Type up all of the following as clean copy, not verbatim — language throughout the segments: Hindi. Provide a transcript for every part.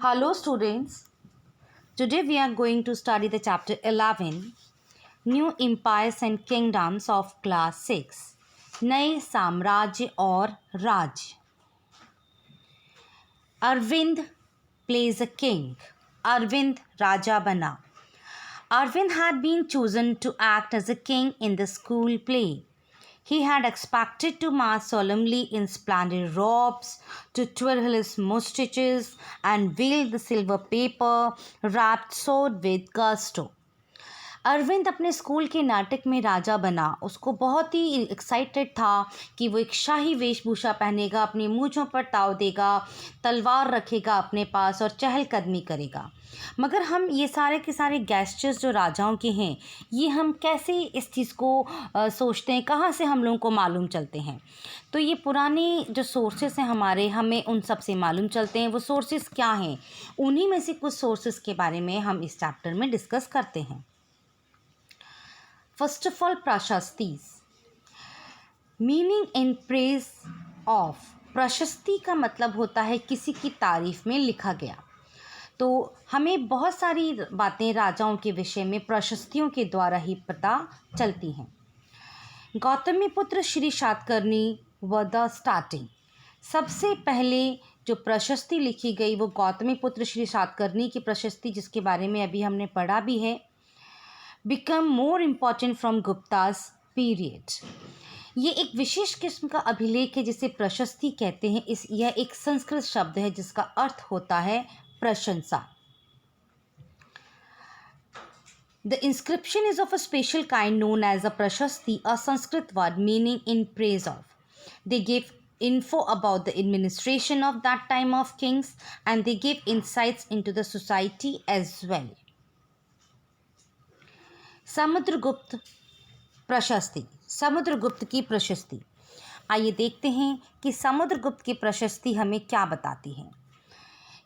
Hello students, today we are going to study the chapter 11, New Empires and Kingdoms of class 6, नए साम्राज्य और राज्य. Arvind plays a king. Arvind राजा बना. Arvind had been chosen to act as a king in the school play. He had expected to march solemnly in splendid robes, to twirl his mustaches and wield the silver paper wrapped sword with gusto. Arvind अपने स्कूल के नाटक में राजा बना. उसको बहुत ही एक्साइटेड था कि वो एक शाही वेशभूषा पहनेगा, अपनी मूंछों पर ताव देगा, तलवार रखेगा अपने पास और चहलकदमी करेगा. मगर हम ये सारे के सारे गेस्चर्स जो राजाओं के हैं, ये हम कैसे इस चीज़ को सोचते हैं, कहाँ से हम लोगों को मालूम चलते हैं. तो ये पुराने जो सोर्सेस हैं हमारे, हमें उन सब से मालूम चलते हैं. वो सोर्सेस क्या हैं? उन्हीं में से कुछ सोर्सेस के बारे में हम इस चैप्टर में डिस्कस करते हैं. First of all, prashastis. Meaning in praise of. प्रशस्ति का मतलब होता है किसी की तारीफ में लिखा गया. तो हमें बहुत सारी बातें राजाओं के विषय में प्रशस्तियों के द्वारा ही पता चलती हैं. गौतमीपुत्र श्री शातकर्णी व द स्टार्टिंग. सबसे पहले जो प्रशस्ति लिखी गई वो गौतमीपुत्र श्री शातकर्णी की प्रशस्ति, जिसके बारे में अभी हमने पढ़ा भी है. become more important from Gupta's period. ये एक विशेष किस्म का अभिलेख है जिसे प्रशस्ति कहते हैं. यह एक संस्कृत शब्द है जिसका अर्थ होता है प्रशंसा. The inscription is of a special kind known as a prashasti, a Sanskrit word meaning in praise of. They give info about the administration of that time of kings and they give insights into the society as well. Samudragupta प्रशस्ति. समुद्रगुप्त की प्रशस्ति. आइए देखते हैं कि समुद्रगुप्त की प्रशस्ति हमें क्या बताती है.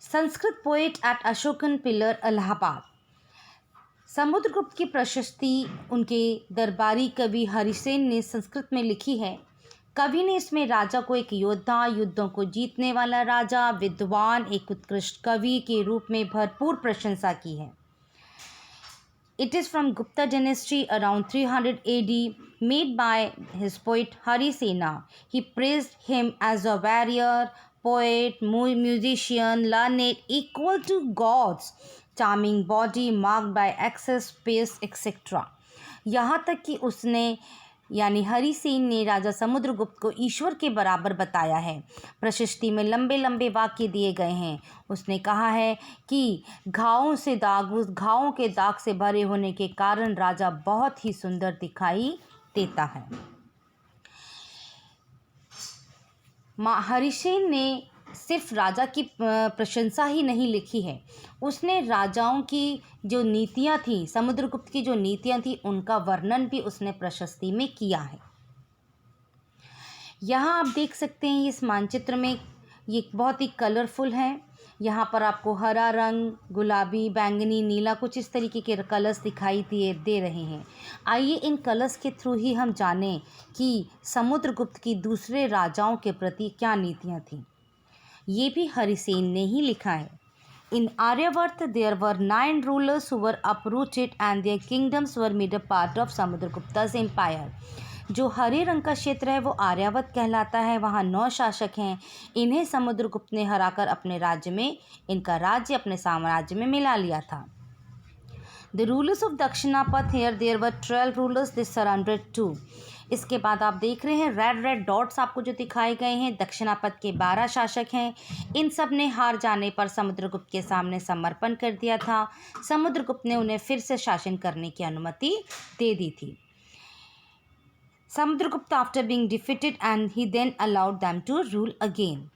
Sanskrit poet at Ashokan pillar, Allahabad. Samudragupta की प्रशस्ति उनके दरबारी कवि हरिसेन ने संस्कृत में लिखी है. कवि ने इसमें राजा को एक योद्धा, युद्धों को जीतने वाला राजा, विद्वान, एक उत्कृष्ट कवि के रूप में भरपूर प्रशंसा की है. It is from Gupta dynasty around 300 AD, made by his poet Harisena. He praised him as a warrior, poet, musician, learned, equal to gods, charming body marked by excess, pace, etc. यहाँ तक कि उसने यानी हरिसेन ने राजा समुद्रगुप्त को ईश्वर के बराबर बताया है. प्रशस्ति में लंबे लंबे वाक्य दिए गए हैं. उसने कहा है कि घावों से दाग, उस घावों के दाग से भरे होने के कारण राजा बहुत ही सुंदर दिखाई देता है. हरिसेन ने सिर्फ राजा की प्रशंसा ही नहीं लिखी है, उसने राजाओं की जो नीतियां थी, समुद्रगुप्त की जो नीतियां थी, उनका वर्णन भी उसने प्रशस्ति में किया है. यहाँ आप देख सकते हैं इस मानचित्र में, ये बहुत ही कलरफुल है. यहाँ पर आपको हरा रंग, गुलाबी, बैंगनी, नीला, कुछ इस तरीके के कलर्स दिखाई दे रहे हैं. आइए इन कलर्स के थ्रू ही हम जानें कि समुद्रगुप्त की दूसरे राजाओं के प्रति क्या नीतियाँ थीं. ये भी हरिसेन ने ही लिखा है. In Aryavarta there were 9 rulers who were uprooted and their kingdoms were made a part of Samudragupta's empire. जो हरे रंग का क्षेत्र है वो आर्यावर्त कहलाता है. वहाँ 9 शासक हैं. इन्हें समुद्रगुप्त ने हराकर अपने राज्य में, इनका राज्य अपने साम्राज्य में मिला लिया था. The rulers of Dakshinapatha, here there were 12 rulers, this surrounded 2. इसके बाद आप देख रहे हैं रेड डॉट्स आपको जो दिखाए गए हैं, दक्षिणापथ के 12 शासक हैं. इन सब ने हार जाने पर समुद्रगुप्त के सामने समर्पण कर दिया था. समुद्रगुप्त ने उन्हें फिर से शासन करने की अनुमति दे दी थी. Samudragupta after being defeated and he then allowed them to rule again.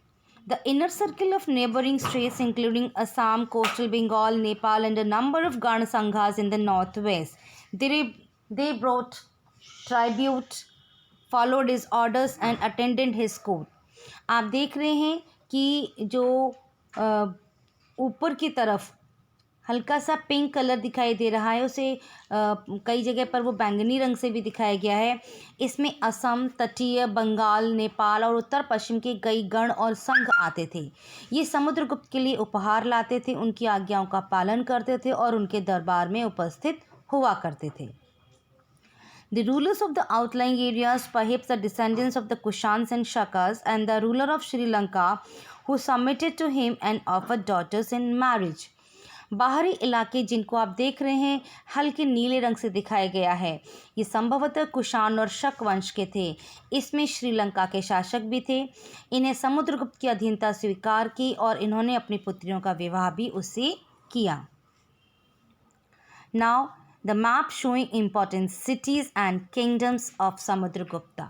The inner circle of neighboring states including Assam, coastal Bengal, Nepal and a number of Gana Sanghas in the northwest. They brought tribute, followed his orders and attended his court. आप देख रहे हैं कि जो ऊपर की तरफ हल्का सा पिंक कलर दिखाई दे रहा है, उसे कई जगह पर वो बैंगनी रंग से भी दिखाया गया है। इसमें असम, तटीय बंगाल, नेपाल और उत्तर पश्चिम के कई गण और संघ आते थे। ये समुद्रगुप्त के लिए उपहार लाते थे, उनकी आज्ञाओं का पालन करते थे और उनके दरबार में उपस्थित हुआ करते थे। The rulers of the outlying areas, perhaps the descendants of the Kushans and Shakas, and the ruler of Sri Lanka, who submitted to him and offered daughters in marriage. बाहरी इलाके जिनको आप देख रहे हैं हल्के नीले रंग से दिखाया गया है, ये संभवतः कुषाण और शक वंश के थे। इसमें श्रीलंका के शासक भी थे। इन्हें समुद्रगुप्त की अधीनता स्वीकार की और इन्होंने अपनी पुत्रियों का विवाह भी उससे किया। Now the map showing important cities and kingdoms of Samudragupta.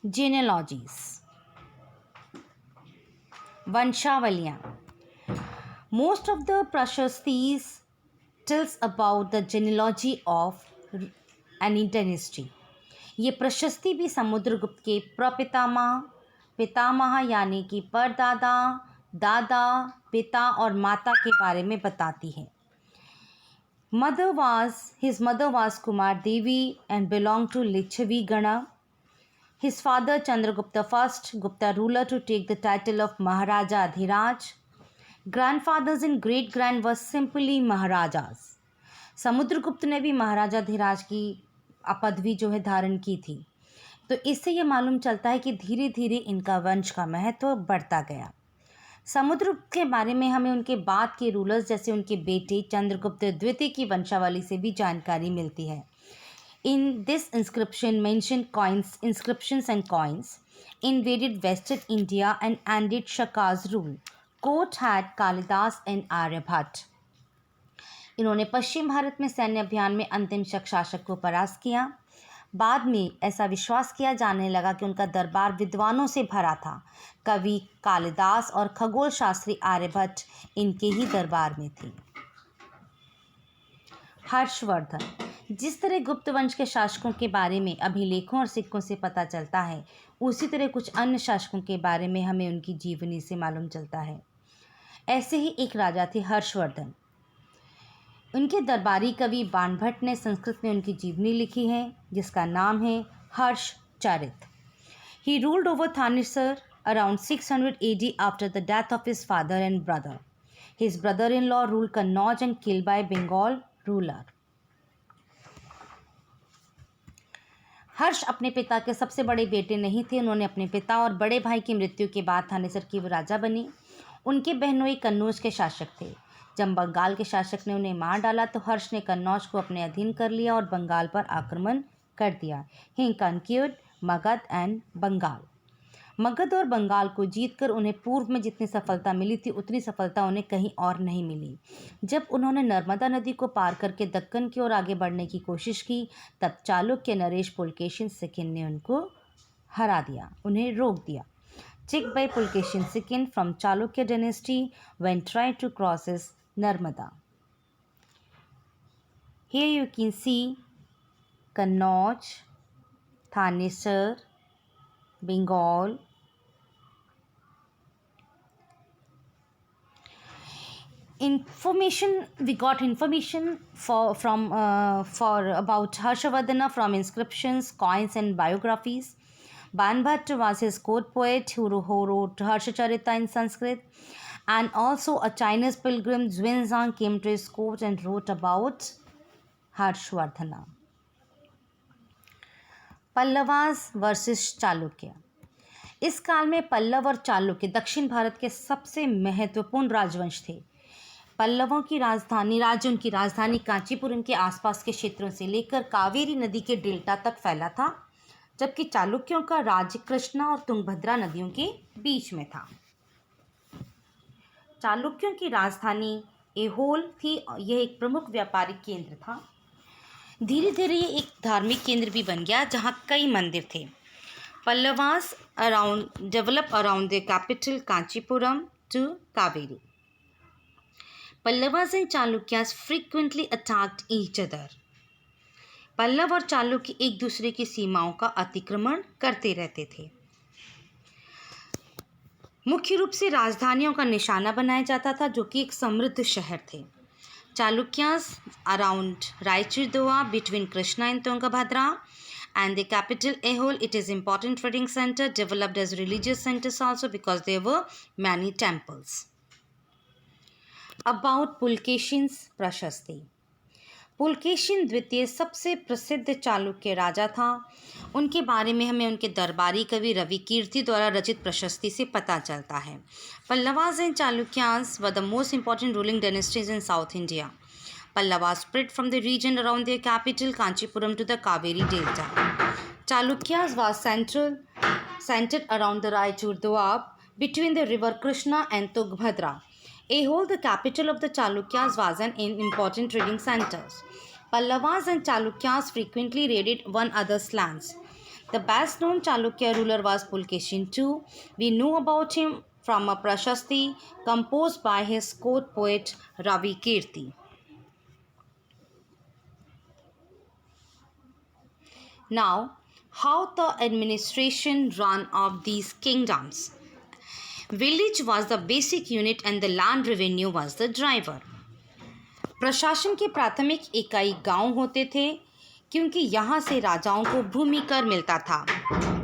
Genealogies. Vanshawaliyan. Most of the Prashastis tells about the genealogy of any dynasty. ये प्रशस्ति भी समुद्रगुप्त के प्रपितामह, पितामह यानी कि परदादा, दादा, पिता और माता के बारे में बताती है। His mother was Kumar Devi and belonged to Lichavi Gana. His father Chandragupta I, Gupta ruler to take the title of Maharaja Adhiraj. Grandfathers and great grand were simply Maharajas. Samudragupta ने भी महाराजा धीराज की पदवी जो है धारण की थी। तो इससे ये मालूम चलता है कि धीरे धीरे इनका वंश का महत्व बढ़ता गया। समुद्रगुप्त के बारे में हमें उनके बाद के रूलर्स जैसे उनके बेटे चंद्रगुप्त द्वितीय की वंशावली से भी जानकारी मिलती है। In this inscription mentioned coins, inscriptions and coins invaded Western India and ended Shaka's rule. Court had Kalidas and Aryabhat. इन्होंने पश्चिम भारत में सैन्य अभियान में अंतिम शक शासक को परास्त किया। बाद में ऐसा विश्वास किया जाने लगा कि उनका दरबार विद्वानों से भरा था। कवि कालिदास और खगोल शास्त्री आर्यभट्ट इनके ही दरबार में थे। हर्षवर्धन। जिस तरह गुप्त वंश के शासकों के बारे में अभिलेखों और सिक्कों से पता चलता है, उसी तरह कुछ अन्य शासकों के बारे में हमें उनकी जीवनी से मालूम चलता है। ऐसे ही एक राजा थे हर्षवर्धन। उनके दरबारी कवि बाणभट्ट ने संस्कृत में उनकी जीवनी लिखी है, जिसका नाम है Harshacharita. He ruled over Thanisar around 600 AD after the death of his father and brother. His brother-in-law ruled Kannauj and killed by Bengal ruler. हर्ष अपने पिता के सबसे बड़े बेटे नहीं थे। उन्होंने अपने पिता और बड़े भाई की मृत्यु के बाद थानेसर की वो राजा बने। उनके बहनोई कन्नौज के शासक थे। जब बंगाल के शासक ने उन्हें मार डाला तो हर्ष ने कन्नौज को अपने अधीन कर लिया और बंगाल पर आक्रमण कर दिया। ही कंक्यूर्ड मगध एंड बंगाल। मगध और बंगाल को जीतकर उन्हें पूर्व में जितनी सफलता मिली थी उतनी सफलता उन्हें कहीं और नहीं मिली। जब उन्होंने नर्मदा नदी को पार करके दक्कन की ओर आगे बढ़ने की कोशिश की, तब चालुक्य नरेश पुलकेशिन सेकंड ने उनको हरा दिया, उन्हें रोक दिया। Checked by Pulkesin II from Chalukya dynasty when tried to cross his Narmada. Here you can see Kannauj, Thanesar, Bengal. We got information for about Harshavardhana from inscriptions, coins, and biographies. Banbhatt was his court poet who wrote Harshacharita in Sanskrit, and also a Chinese pilgrim Xuanzang came to his court and wrote about Harshvardhana. Pallavas versus Chalukya. इस काल में पल्लव और चालुक्य दक्षिण भारत के सबसे महत्वपूर्ण राजवंश थे। पल्लवों की राजधानी उनकी राजधानी कांचीपुरम के आसपास के क्षेत्रों से लेकर कावेरी नदी के डेल्टा तक फैला था, जबकि चालुक्यों का राज्य कृष्णा और तुंगभद्रा नदियों के बीच में था। चालुक्यों की राजधानी ऐहोल थी। यह एक प्रमुख व्यापारिक केंद्र था। धीरे धीरे ये एक धार्मिक केंद्र भी बन गया, जहाँ कई मंदिर थे। Pallavas develop around the capital Kanchipuram to Kaveri. Pallavas and Chalukyas frequently attacked each other. Pallava और चालुक्य एक दूसरे की सीमाओं का अतिक्रमण करते रहते थे। मुख्य रूप से राजधानियों का निशाना बनाया जाता था जो कि एक समृद्ध शहर थे। Chalukyas around Raichur between Krishna and Tungabhadra and the capital Aihole, it is important trading center developed as religious centers also because there were many temples. About पुलकेशिन्स प्रशस्ति। पुलकेशिन द्वितीय सबसे प्रसिद्ध चालुक्य राजा था। उनके बारे में हमें उनके दरबारी कवि रविकीर्ति द्वारा रचित प्रशस्ति से पता चलता है। Pallavas and Chalukyas were the most important ruling dynasties in south India. Pallavas spread from the region around their capital Kanchipuram to the Kaveri Delta. Chalukyas was centered around the Raichur Doab between the river Krishna and Tungbhadra. Aihole, the capital of the Chalukyas, was an important trading center. Pallavas and Chalukyas frequently raided one another's lands. The best known Chalukya ruler was Pulkeshin II. We know about him from a prashasti composed by his court poet Ravi Kirti. Now, how the administration run of these kingdoms. Village was the basic unit and the land revenue was the driver. प्रशासन की प्राथमिक इकाई गांव होते थे क्योंकि यहाँ से राजाओं को भूमि कर मिलता था,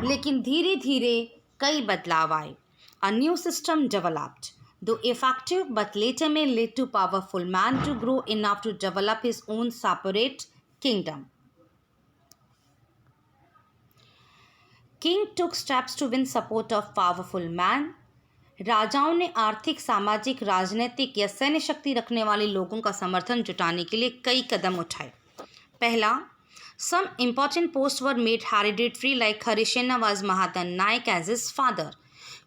लेकिन धीरे धीरे कई बदलाव आए. A new system developed, though effective but later may lead to powerful man to grow enough to develop his own separate kingdom. King took steps to win support of powerful man. राजाओं ने आर्थिक, सामाजिक, राजनीतिक या सैन्य शक्ति रखने वाले लोगों का समर्थन जुटाने के लिए कई कदम उठाए. पहला, some important posts were made hereditary like Harisena was Mahadan Naik as his father.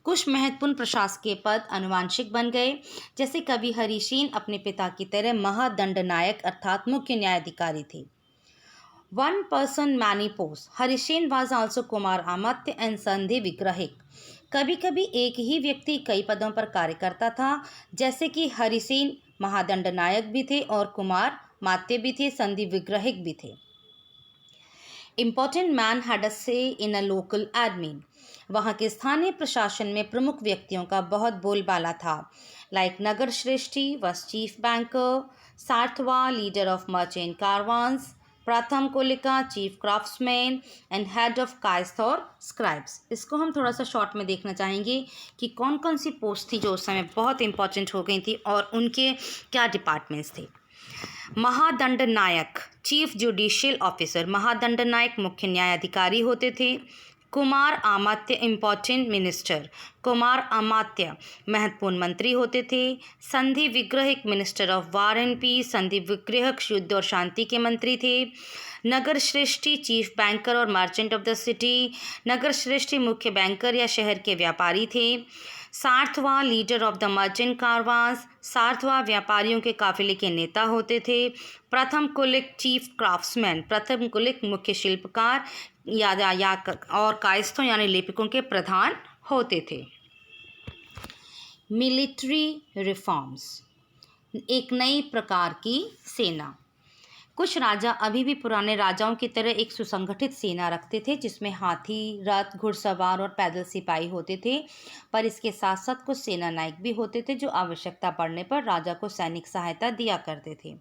कुछ महत्वपूर्ण प्रशासकीय पद अनुवांशिक बन गए, जैसे कवि हरिसेन अपने पिता की तरह महादंड नायक अर्थात मुख्य न्यायाधिकारी थे. One person many posts. Harishen was also Kumar Amatya and संधि विग्रहिक. कभी कभी एक ही व्यक्ति कई पदों पर कार्य करता था, जैसे कि हरिसेन महादंड नायक भी थे और कुमार मात्य भी थे, संधि विग्रहिक भी थे. Important man had a say in a local admin. वहाँ के स्थानीय प्रशासन में प्रमुख व्यक्तियों का बहुत बोलबाला था. Like Nagar श्रेष्ठी was chief banker, सार्थवा leader of merchant caravans, Prathama Kulika chief craftsman and head of Kayastha और स्क्राइब्स. इसको हम थोड़ा सा शॉर्ट में देखना चाहेंगे कि कौन कौन सी पोस्ट थी जो उस समय बहुत इंपॉर्टेंट हो गई थी और उनके क्या डिपार्टमेंट्स थे. Mahadanda Nayak chief judicial officer. Mahadanda Nayak मुख्य न्यायाधिकारी होते थे. Kumar Amatya important minister. कुमार अमात्य महत्वपूर्ण मंत्री होते थे. Sandhi Vigrahika minister of war and peace. Sandhi Vigrahika युद्ध और शांति के मंत्री थे. नगर श्रेष्ठी चीफ बैंकर और merchant of the city. Nagar Shreshthi मुख्य बैंकर या शहर के व्यापारी थे. Sarthavaha leader of the merchant caravans. Sarthavaha व्यापारियों के काफिले के नेता होते थे. प्रथम कुलिक चीफ क्राफ्ट्समैन. प्रथम कुलिक मुख्य शिल्पकार या और कायस्थों यानी लेपिकों के प्रधान होते थे. Military reforms. एक नई प्रकार की सेना. कुछ राजा अभी भी पुराने राजाओं की तरह एक सुसंगठित सेना रखते थे जिसमें हाथी, रथ, घुड़सवार और पैदल सिपाही होते थे, पर इसके साथ साथ कुछ सेना नायक भी होते थे जो आवश्यकता पड़ने पर राजा को सैनिक सहायता दिया करते थे.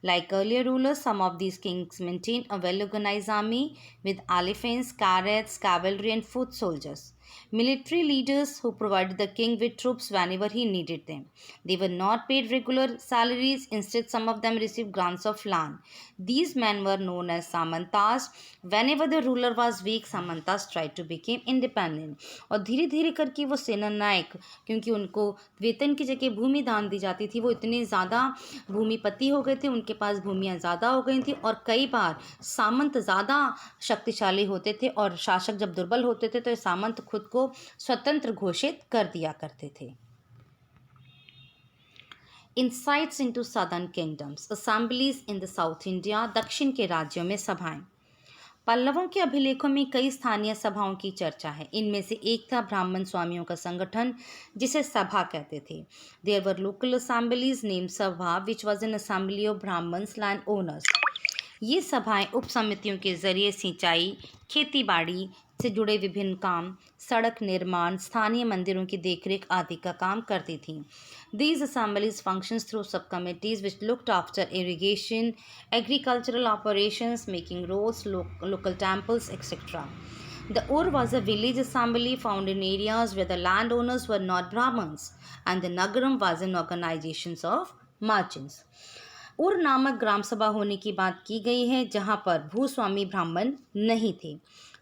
Like earlier rulers, some of these kings maintained a well-organized army with elephants, carrots, cavalry and foot soldiers. Military leaders who provided the king with troops whenever he needed them. They were not paid regular salaries. Instead, some of them received grants of land. These men were known as samantas. Whenever the ruler was weak, samantas tried to become independent. और धीरे धीरे करके वो सेना नायक, क्योंकि उनको वेतन की जगह भूमि दान दी जाती थी, वो इतने ज़्यादा भूमिपति हो गए थे, उनके पास भूमियाँ ज़्यादा हो गई थी और कई बार सामंत ज़्यादा शक्तिशाली होते थे और शासक जब दुर्बल होते थे तो सामंत खुद को स्वतंत्र घोषित कर दिया करते थे. Insights into southern kingdoms. Assemblies in the south India. दक्षिण के राज्यों में सभाएं. पल्लवों के अभिलेखों में कई स्थानीय सभाओं की चर्चा है. इनमें से एक था ब्राह्मण स्वामियों का संगठन जिसे सभा कहते थे. There were local assemblies name sabha which was an assembly of Brahmins land owners. ये सभाएं उप समितियों के जरिए सिंचाई, खेती बाड़ी, से जुड़े विभिन्न काम, सड़क निर्माण, स्थानीय मंदिरों की देखरेख आदि का काम करती थीं। These assemblies functions through subcommittees which looked after irrigation, agricultural operations, making roads, local temples, etc. The Ur was a village assembly found in areas where the landowners were not Brahmins, and the Nagaram was an organization of merchants. उर नामक ग्राम सभा होने की बात की गई है जहां पर भूस्वामी ब्राह्मण नहीं थे।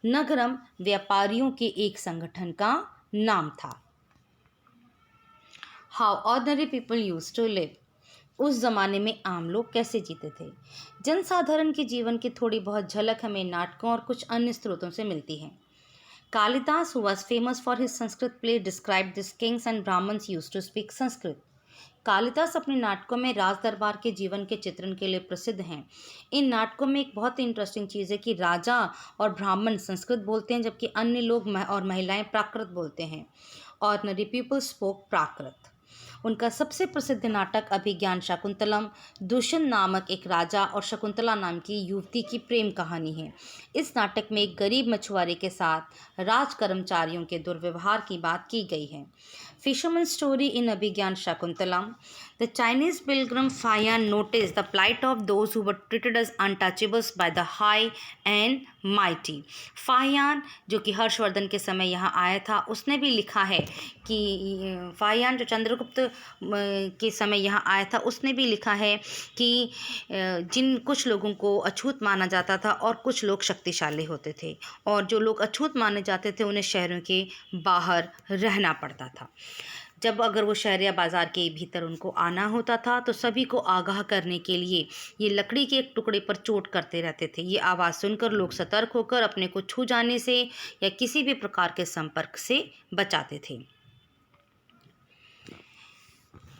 नगरम व्यापारियों के एक संगठन का नाम था। How ordinary people used to live. उस जमाने में आम लोग कैसे जीते थे। जनसाधारण के जीवन की थोड़ी बहुत झलक हमें नाटकों और कुछ अन्य स्रोतों से मिलती है। Kalidas, who was famous for his Sanskrit play, described this kings and Brahmins used to speak Sanskrit. Kalidas अपने नाटकों में राज दरबार के जीवन के चित्रण के लिए प्रसिद्ध हैं। इन नाटकों में एक बहुत ही इंटरेस्टिंग चीज़ है कि राजा और ब्राह्मण संस्कृत बोलते हैं जबकि अन्य लोग और महिलाएं प्राकृत बोलते हैं। ऑर्डिनरी पीपल स्पोक प्राकृत। उनका सबसे प्रसिद्ध नाटक अभिज्ञान शकुंतलम दुष्यंत नामक एक राजा और शकुंतला नाम की युवती की प्रेम कहानी है। इस नाटक में एक गरीब मछुआरे के साथ राज कर्मचारियों के दुर्व्यवहार की बात की गई है। Fisherman's story in Abhigyan Shakuntalam. The Chinese pilgrim Fayan noticed the plight of those who were treated as untouchables by the high and mighty. Fahien जो कि हर्षवर्धन के समय यहाँ आया था, उसने भी लिखा है कि फाहियान जो चंद्रगुप्त के समय यहाँ आया था, उसने भी लिखा है कि जिन कुछ लोगों को अछूत माना जाता था और कुछ लोग शक्तिशाली होते थे, और जो लोग अछूत माने जाते थे उन्हें शहरों के बाहर रहना पड़ता था। जब अगर वो शहर या बाज़ार के भीतर उनको आना होता था तो सभी को आगाह करने के लिए ये लकड़ी के एक टुकड़े पर चोट करते रहते थे। ये आवाज़ सुनकर लोग सतर्क होकर अपने को छू जाने से या किसी भी प्रकार के संपर्क से बचाते थे।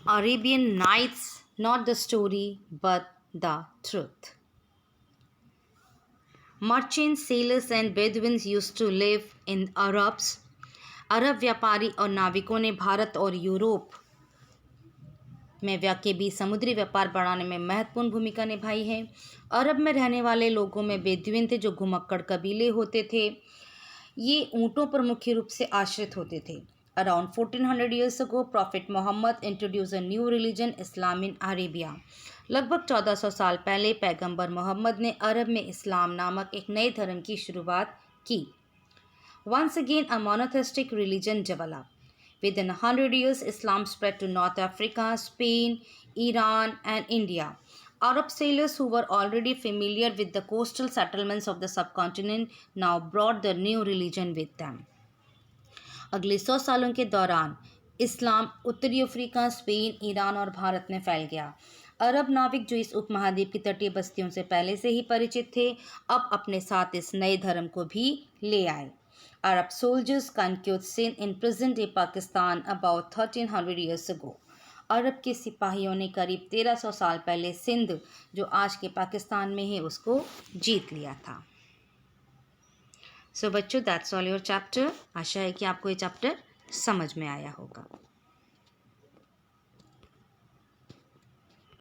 Arabian nights, not the story but the truth. Merchants, sailors and Bedouins used to live in Arabs. अरब व्यापारी और नाविकों ने भारत और यूरोप में के बीच समुद्री व्यापार बढ़ाने में महत्वपूर्ण भूमिका निभाई है। अरब में रहने वाले लोगों में बेदुइन थे जो घुमक्कड़ कबीले होते थे। ये ऊँटों पर मुख्य रूप से आश्रित होते थे। Around 1400 years ago, Prophet Muhammad introduced a new religion, Islam in Arabia. लगभग 1400 साल पहले पैगंबर मोहम्मद ने अरब में इस्लाम नामक एक नए धर्म की शुरुआत की। Once again, a monotheistic religion developed. Within 100 years, Islam spread to North Africa, Spain, Iran, and India. Arab sailors who were already familiar with the coastal settlements of the subcontinent now brought the new religion with them. अगले 100 सालों के दौरान इस्लाम उत्तरी अफ्रीका, स्पेन, ईरान और भारत में फैल गया। अरब नाविक जो इस उपमहाद्वीप की तटीय बस्तियों से पहले से ही परिचित थे, अब अपने साथ इस नए धर्म को भी ले आए। Arab soldiers conquered Sindh in present-day Pakistan about 1300 years ago. अरब के सिपाहियों ने करीब 1300 साल पहले सिंध जो आज के पाकिस्तान में है उसको जीत लिया था। सो बच्चों, दैट्स ऑल योर चैप्टर। आशा है कि आपको ये चैप्टर समझ में आया होगा।